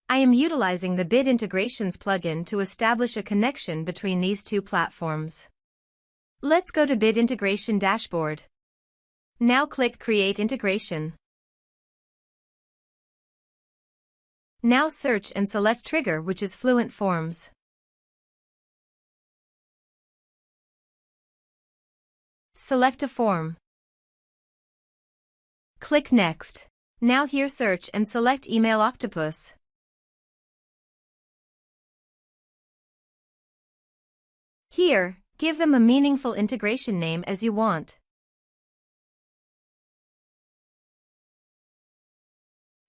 I am utilizing the Bit Integrations plugin to establish a connection between these two platforms. Let's go to Bit Integration Dashboard. Now click Create Integration. Now search and select Trigger, which is Fluent Forms. Select a form. Click Next. Now here search and select Email Octopus. Here, give them a meaningful integration name as you want.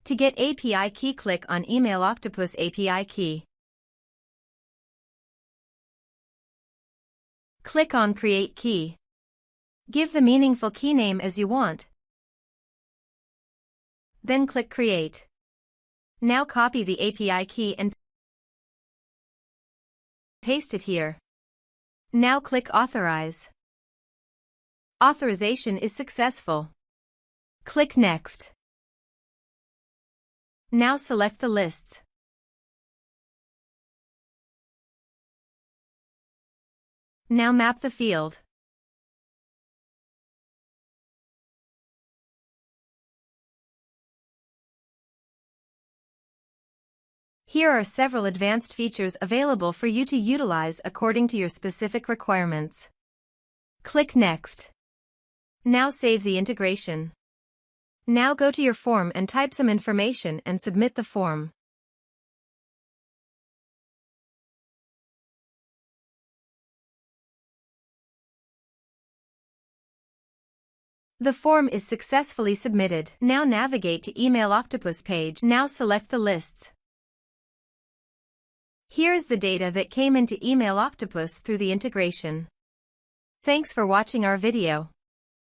To get API key, click on Email Octopus API key. Click on Create Key. Give the meaningful key name as you want. Then click Create. Now copy the API key and paste it here. Now click Authorize. Authorization is successful. Click Next. Now select the lists. Now map the field. Here are several advanced features available for you to utilize according to your specific requirements. Click Next. Now save the integration. Now go to your form and type some information and submit the form. The form is successfully submitted. Now navigate to Email Octopus page. Now select the lists. Here is the data that came into Email Octopus through the integration. Thanks for watching our video.